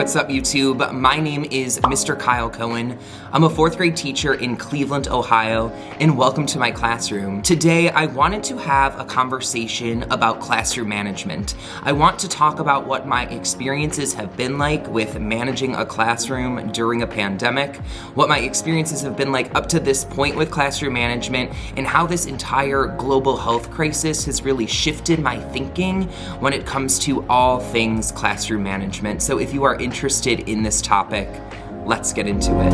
what's up YouTube? My name is Mr. Kyle Cohen. I'm a 4th grade teacher in Cleveland, Ohio, and welcome to my classroom. Today, I wanted to have a conversation about classroom management. I want to talk about what my experiences have been like with managing a classroom during a pandemic, what my experiences have been like up to this point with classroom management, and how this entire global health crisis has really shifted my thinking when it comes to all things classroom management. So if you are interested in this topic, let's get into it.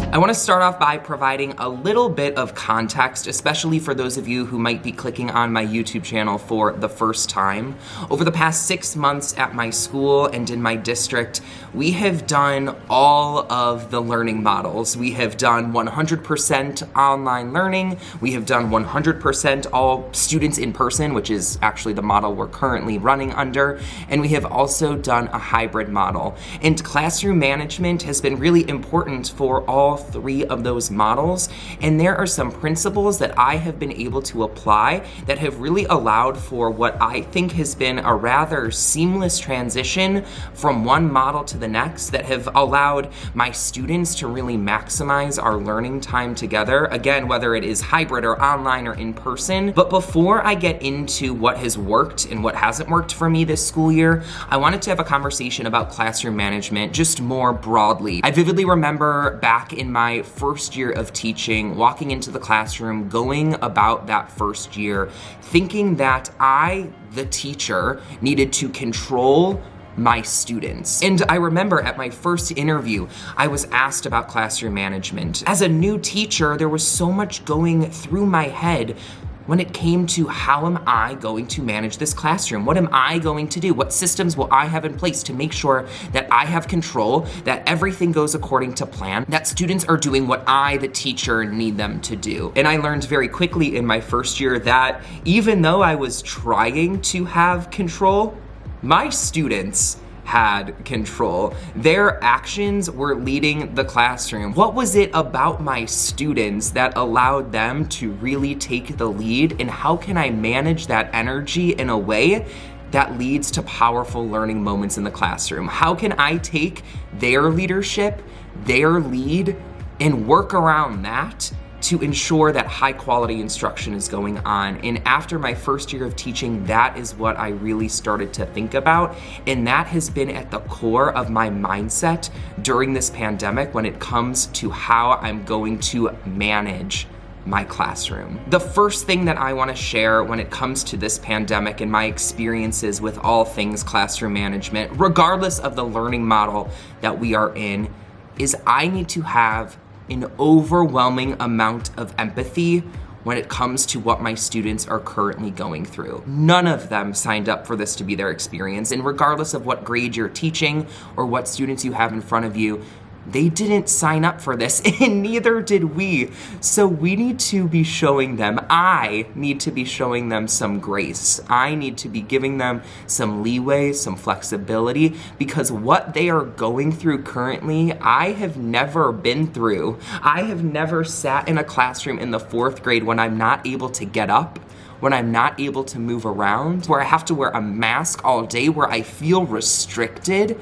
I want to start off by providing a little bit of context, especially for those of you who might be clicking on my YouTube channel for the first time. Over the past 6 months at my school and in my district, we have done all of the learning models. We have done 100% online learning. We have done 100% all students in person, which is actually the model we're currently running under. And we have also done a hybrid model. And classroom management has been really important for all 3 of those models, and there are some principles that I have been able to apply that have really allowed for what I think has been a rather seamless transition from one model to the next that have allowed my students to really maximize our learning time together, again, whether it is hybrid or online or in person. But before I get into what has worked and what hasn't worked for me this school year, I wanted to have a conversation about classroom management just more broadly. I vividly remember back in my first year of teaching, walking into the classroom, going about that first year, thinking that I, the teacher, needed to control my students. And I remember at my first interview, I was asked about classroom management. As a new teacher, there was so much going through my head when it came to how am I going to manage this classroom? What am I going to do? What systems will I have in place to make sure that I have control, that everything goes according to plan, that students are doing what I, the teacher, need them to do? And I learned very quickly in my first year that even though I was trying to have control, my students had control. Their actions were leading the classroom. What was it about my students that allowed them to really take the lead, and how can I manage that energy in a way that leads to powerful learning moments in the classroom? How can I take their leadership, their lead, and work around that to ensure that high quality instruction is going on? And after my first year of teaching, that is what I really started to think about. And that has been at the core of my mindset during this pandemic when it comes to how I'm going to manage my classroom. The first thing that I want to share when it comes to this pandemic and my experiences with all things classroom management, regardless of the learning model that we are in, is I need to have an overwhelming amount of empathy when it comes to what my students are currently going through. None of them signed up for this to be their experience, and regardless of what grade you're teaching or what students you have in front of you, they didn't sign up for this, and neither did we. So we need to be showing them, I need to be showing them some grace. I need to be giving them some leeway, some flexibility, because what they are going through currently, I have never been through. I have never sat in a classroom in the 4th grade when I'm not able to get up, when I'm not able to move around, where I have to wear a mask all day, where I feel restricted.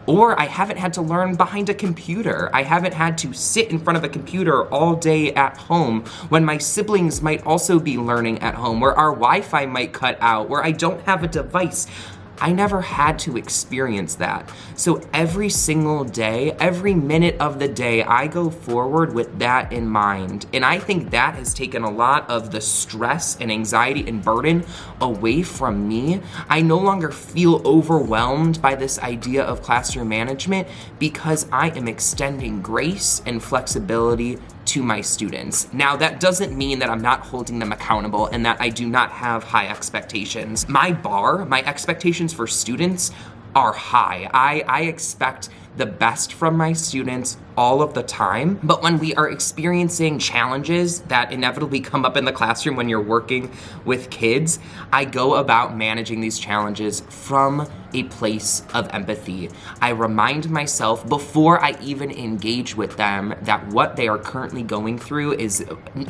Or I haven't had to learn behind a computer. I haven't had to sit in front of a computer all day at home when my siblings might also be learning at home, where our Wi-Fi might cut out, where I don't have a device. I never had to experience that. So every single day, every minute of the day, I go forward with that in mind. And I think that has taken a lot of the stress and anxiety and burden away from me. I no longer feel overwhelmed by this idea of classroom management because I am extending grace and flexibility to my students. Now, that doesn't mean that I'm not holding them accountable and that I do not have high expectations. My expectations for students are high. I expect the best from my students all of the time. But when we are experiencing challenges that inevitably come up in the classroom when you're working with kids, I go about managing these challenges from a place of empathy. I remind myself before I even engage with them that what they are currently going through is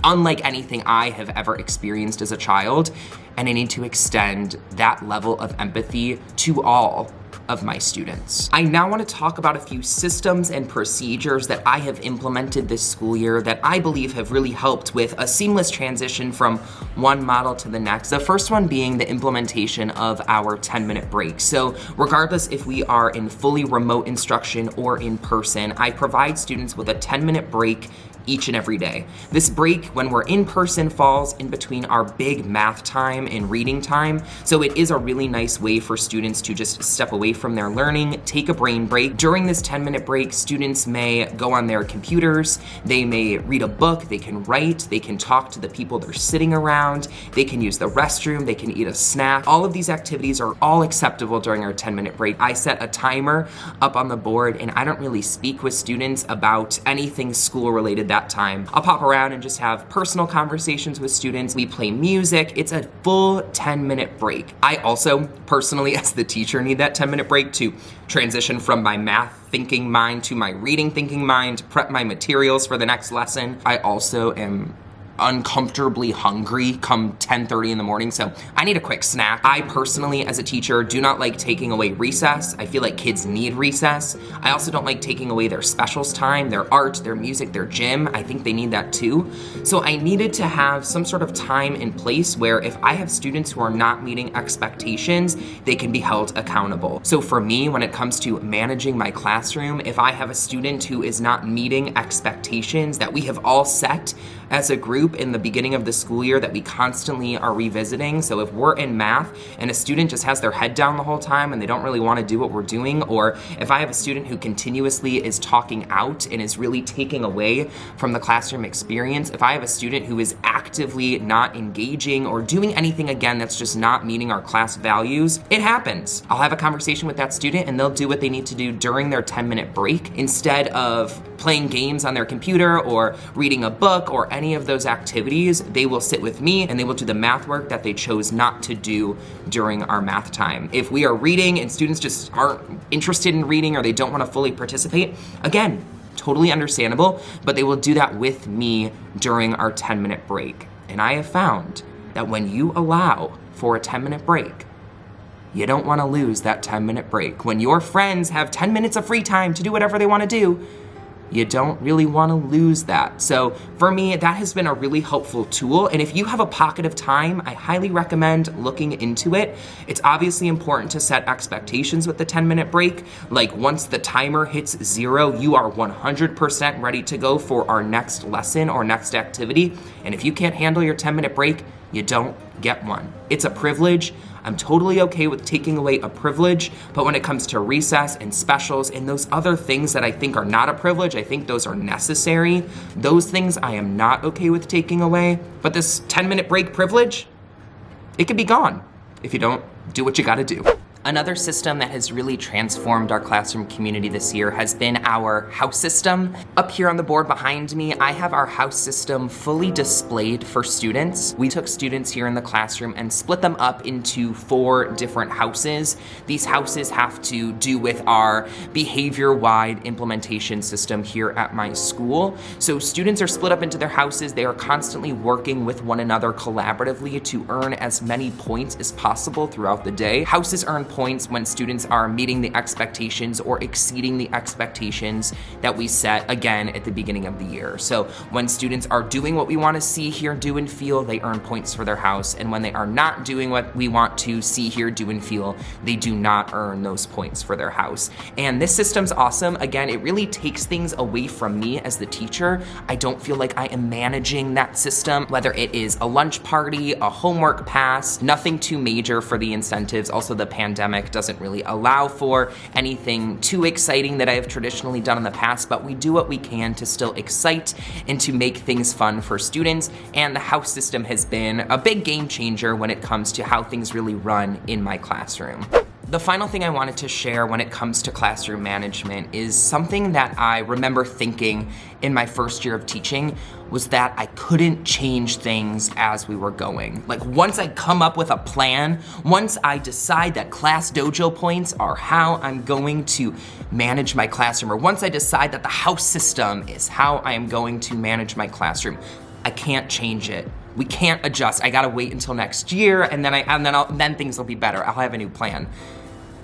unlike anything I have ever experienced as a child, and I need to extend that level of empathy to all of my students. I now want to talk about a few systems and procedures that I have implemented this school year that I believe have really helped with a seamless transition from one model to the next. The first one being the implementation of our 10-minute break. So regardless if we are in fully remote instruction or in person, I provide students with a 10-minute break each and every day. This break, when we're in person, falls in between our big math time and reading time, so it is a really nice way for students to just step away from their learning, take a brain break. During this 10-minute break, students may go on their computers, they may read a book, they can write, they can talk to the people they're sitting around, they can use the restroom, they can eat a snack. All of these activities are all acceptable during our 10-minute break. I set a timer up on the board, and I don't really speak with students about anything school related that time. I'll pop around and just have personal conversations with students. We play music. It's a full 10-minute break. I also, personally, as the teacher, need that 10-minute break to transition from my math thinking mind to my reading thinking mind, prep my materials for the next lesson. I also am uncomfortably hungry come 10:30 in the morning, so I need a quick snack. I personally, as a teacher, do not like taking away recess. I feel like kids need recess. I also don't like taking away their specials time, their art, their music, their gym. I think they need that too. So I needed to have some sort of time in place where if I have students who are not meeting expectations, they can be held accountable. So for me, when it comes to managing my classroom, if I have a student who is not meeting expectations that we have all set as a group in the beginning of the school year that we constantly are revisiting. So if we're in math and a student just has their head down the whole time and they don't really want to do what we're doing, or if I have a student who continuously is talking out and is really taking away from the classroom experience, if I have a student who is actively not engaging or doing anything, again, that's just not meeting our class values, it happens. I'll have a conversation with that student and they'll do what they need to do during their 10-minute break instead of playing games on their computer or reading a book or any of those activities. They will sit with me and they will do the math work that they chose not to do during our math time. If we are reading and students just aren't interested in reading or they don't want to fully participate, again, totally understandable, but they will do that with me during our 10-minute break. And I have found that when you allow for a 10-minute break, you don't want to lose that 10-minute break. When your friends have 10 minutes of free time to do whatever they want to do, you don't really want to lose that. So for me, that has been a really helpful tool. And if you have a pocket of time, I highly recommend looking into it. It's obviously important to set expectations with the 10-minute break. Like once the timer hits 0, you are 100% ready to go for our next lesson or next activity. And if you can't handle your 10-minute break, you don't get one. It's a privilege. I'm totally okay with taking away a privilege, but when it comes to recess and specials and those other things that I think are not a privilege, I think those are necessary. Those things I am not okay with taking away. But this 10-minute break privilege, it could be gone if you don't do what you gotta do. Another system that has really transformed our classroom community this year has been our house system. Up here on the board behind me, I have our house system fully displayed for students. We took students here in the classroom and split them up into 4 different houses. These houses have to do with our behavior-wide implementation system here at my school. So students are split up into their houses. They are constantly working with one another collaboratively to earn as many points as possible throughout the day. Houses earn points when students are meeting the expectations or exceeding the expectations that we set again at the beginning of the year. So when students are doing what we want to see, hear, do, and feel, they earn points for their house. And when they are not doing what we want to see, hear, do, and feel, they do not earn those points for their house. And this system's awesome. Again, it really takes things away from me as the teacher. I don't feel like I am managing that system, whether it is a lunch party, a homework pass, nothing too major for the incentives. Also, the pandemic doesn't really allow for anything too exciting that I have traditionally done in the past, but we do what we can to still excite and to make things fun for students. And the house system has been a big game changer when it comes to how things really run in my classroom. The final thing I wanted to share when it comes to classroom management is something that I remember thinking in my first year of teaching was that I couldn't change things as we were going. Like once I come up with a plan, once I decide that class dojo points are how I'm going to manage my classroom, or once I decide that the house system is how I am going to manage my classroom, I can't change it. We can't adjust. I gotta wait until next year and then things will be better. I'll have a new plan.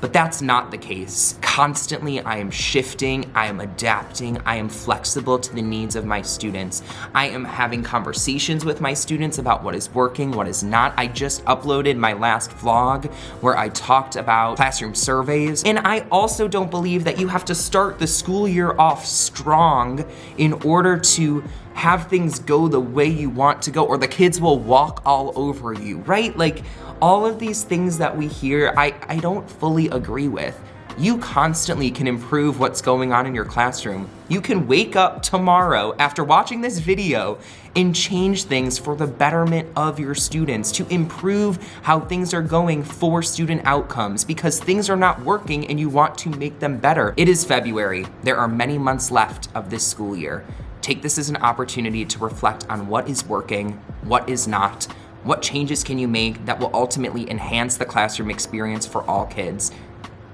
But that's not the case. Constantly, I am shifting, I am adapting, I am flexible to the needs of my students. I am having conversations with my students about what is working, what is not. I just uploaded my last vlog where I talked about classroom surveys. And I also don't believe that you have to start the school year off strong in order to have things go the way you want to go, or the kids will walk all over you, right? Like, all of these things that we hear, I don't fully agree with. You constantly can improve what's going on in your classroom. You can wake up tomorrow after watching this video and change things for the betterment of your students, to improve how things are going for student outcomes, because things are not working and you want to make them better. It is February. There are many months left of this school year. Take this as an opportunity to reflect on what is working, what is not, what changes can you make that will ultimately enhance the classroom experience for all kids,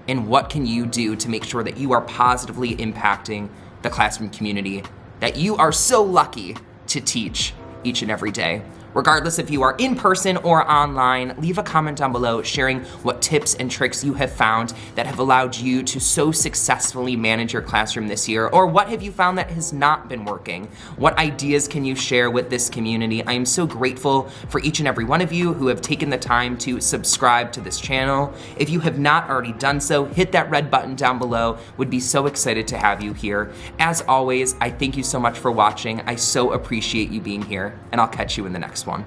and what can you do to make sure that you are positively impacting the classroom community that you are so lucky to teach each and every day. Regardless if you are in person or online, leave a comment down below sharing what tips and tricks you have found that have allowed you to so successfully manage your classroom this year, or what have you found that has not been working? What ideas can you share with this community? I am so grateful for each and every one of you who have taken the time to subscribe to this channel. If you have not already done so, hit that red button down below. Would be so excited to have you here. As always, I thank you so much for watching. I so appreciate you being here, and I'll catch you in the next one.